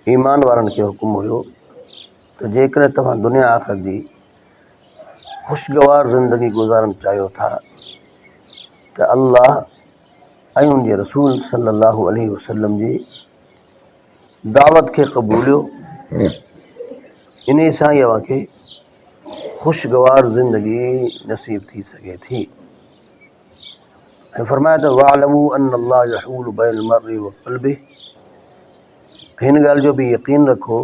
ईमान वारन के हुक्म हुयो तो जेकर तव्हां दुनिया आख़िरत जी खुशगवार ज़िंदगी गुजारण चाहियो था तो अल्लाह ऐं उनके रसूल सल्लल्लाहु अलैहि वसल्लम जी दावत के क़बूलियो। इन सां ई अव्हांखे खुशगवार ज़िंदगी नसीब थी सके थी। ऐं फरमाया त वालमू अन्नल्लाह यहूलु बैनल मर्इ व क़ल्बिही, हिन ॻाल्हि जो भी यकीन रखो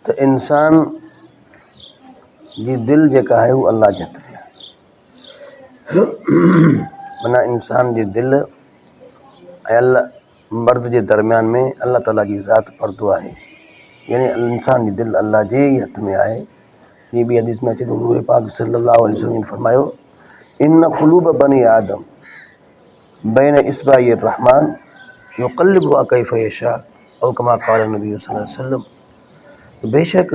तो इंसान जी दिल जेका है वो अल्लाह जे हथ में है। माना इंसान जी दिल ऐं अल्लाह मर्द जे दरमियान में अल्लाह ताला जी ज़ात पर्दो आहे, यानी इंसान जी दिल अल्लाह जे ही हथ में आहे। ये भी हदीस में अचे तो हुज़ूर पाक सल्लल्लाहु अलैहि वसल्लम ने फरमायो इन क़ुलूब बनी आदम बैन इस्बाई रहमान युक़ल्लिबुहा कैफ़ यशा औ कमा क़ाल नबी सल्लल्लाहु अलैहि वसल्लम। बेशक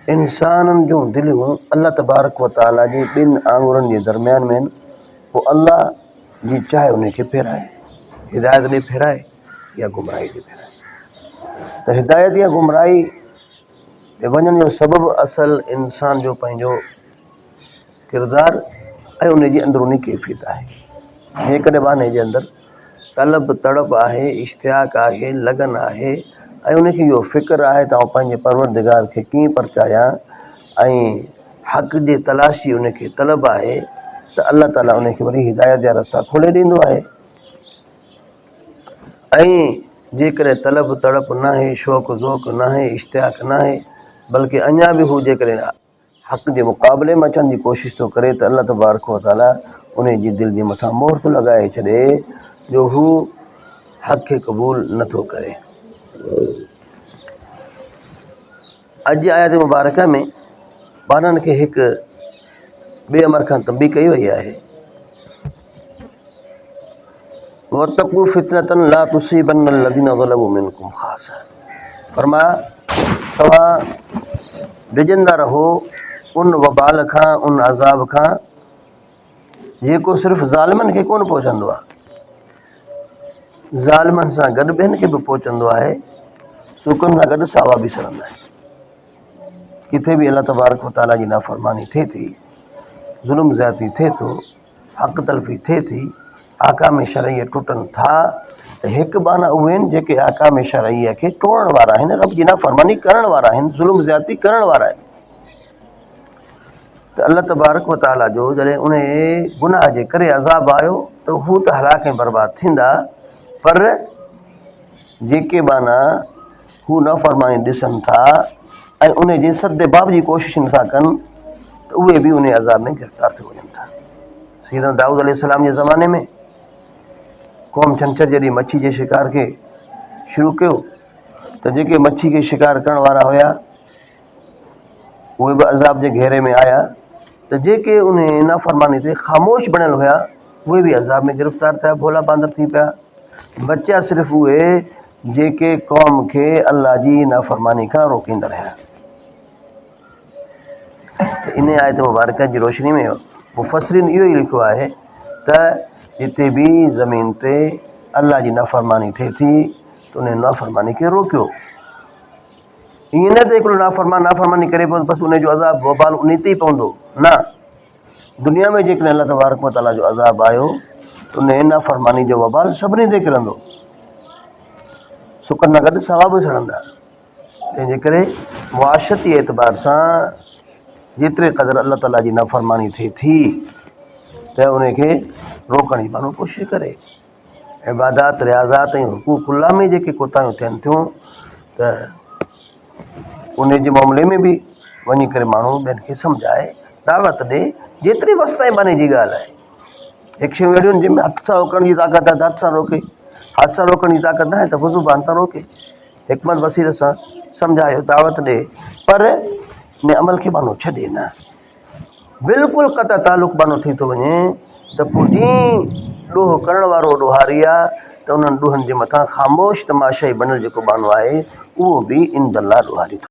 इंसानन जो दिलियूं अल्लाह तबारक व तआला जी ॿिन आंगुरनि जे दरमियान में वो अल्लाह जी चाहे उनखे फेराए, हिदायत ॾे फेराए या गुमराही ॾे फेराए। तो हिदायत या गुमराही ॾे वञण जो सबबु असल इंसान जो पंहिंजो किरदार ऐं उनजी अंदरूनी कैफ़ियत आहे। जेकॾहिं माने जे अंदरि तलब तड़प आहे, इश्तियाक आहे, लगन आहे ऐं उनखे इहो फ़िक्र आहे त पंहिंजे परवरदिगार खे कीअं परचायां ऐं हक़ जे तलाशी उनखे तलब आहे त अल्लाह ताला उनखे वरी हिदायत जा रस्ता खोले ॾींदो आहे। ऐं जेकॾहिं तलब तड़प न आहे, शौक़ ज़ौक़ न आहे, इश्तियाक न आहे, बल्कि अञा बि हू जेकॾहिं हक़ जे मुक़ाबले में अचण जी कोशिशि थो करे त अल्लाह तबारक व तआला उन जी दिलि जे मथां मोहर थो लॻाए छॾे जो हू हक़ खे क़बूल नथो करे। अॼु आयत मुबारका में ॿारनि खे हिकु ॿिए अमर खां तंबी कई वई आहे वतक़ू फितनतन ला तुसीबन्न लज़ीना ज़लमू मिनकुम ख़ासा। फरमाया तव्हां डिॼंदा रहो उन वबाल खां, उन अज़ाब खां जेको सिर्फ़ु ज़ालिमनि खे कोन पहुचंदो आहे, ज़ालिमनि सां गॾु ॿियनि खे बि पहुचंदो आहे, सुकनि सां गॾु सावा बि सड़ंदा आहिनि। किथे भी अल्लाह तबारक व तआला जी नाफ़रमानी थिए थी, ज़ुल्म ज़्यादती थिए थो, हक़ तलफ़ी थिए थी, आकाम शरईअ टुटनि था त हिकु बाना उहे आहिनि जेके आकाम शरईअ खे तोड़ण वारा आहिनि, रब जी नाफ़रमानी करण वारा आहिनि, ज़ुल्म ज़्यादती करण वारा आहिनि। त अल्लाह तबारक व तआला जो जॾहिं उन गुनाह जे करे अज़ाब आयो त हू त हलाक ऐं बर्बाद थींदा, पर जेके बाना हू नाफ़रमानी ॾिसनि था ऐं उन जे सद्देबाब जी कोशिशि नथा कनि त उहे बि उन अज़ाब में गिरफ़्तार थी वञनि था। सैयदना दाऊद अलैहिस्सलाम जे ज़माने में क़ौम छंछरु जॾहिं मच्छी जे शिकार खे शुरू कयो त जेके मच्छी खे शिकार करण वारा हुया उहे बि अज़ाब जे घेरे में आया, त जेके उन नाफ़रमानी ते ख़ामोश बणियल हुया उहे बि अज़ाब में गिरफ़्तार थिया, भोला बांदर थी पिया। बचिया सिर्फ़ु उहे जेके क़ौम खे अल्लाह जी नाफ़रमानी खां रोकींदा रहिया। इन आयत मुबारका जी रोशनी में मुफ़स्सिरीन इहो ई लिखियो आहे त जिते बि ज़मीन ते अल्लाह जी नाफ़रमानी थिए थी त उन नाफ़रमानी खे रोकियो। ईअं न त हिकिड़ो नाफ़रमानी करे पियो बसि उनजो अज़ाब वबाल उन ते ई पवंदो, न, दुनिया में जेकॾहिं अल्लाह तबारक व तआला जो अज़ाब आयो त उन नाफ़रमानी जो वबाल सभिनी ते किरंदो, सुकनि सां गॾु सवा बि सड़ंदा। तंहिंजे करे मुआशरती एतबार सां जेतिरे क़दुरु अल्लाह ताला जी नाफ़रमानी थिए थी त उनखे रोकण जी माण्हू कोशिशि करे। इबादात, रियाज़ात ऐं हुकूकुल्लाह में जेके कोताहियूं थियनि थियूं त उन जे मामले में बि वञी करे माण्हू ॿियनि खे सम्झाए, दावत ॾे, जेतिरी वस ताईं बाने जी ॻाल्हि आहे। हिकु शयूं अहिड़ियूं आहिनि जंहिंमें हथ सां रोकण जी ताक़त आहे त हथ सां रोके, हथ सां रोकण जी ताक़त न आहे त ज़ुबान सां रोके, हिकमत बसीरत सां सम्झायो, दावत ॾे, पर इन अमल खे माण्हू छॾे न, बिल्कुलु क़त तालुक़ माण्हू थी थो वञे त पोइ जीअं ॾोह करण वारो ॾोहारी आहे त उन्हनि ॾोहनि जे मथां ख़ामोश तमाशाई बणियल जेको माण्हू आहे उहो बि इन दल्ला ॾोहारी थो।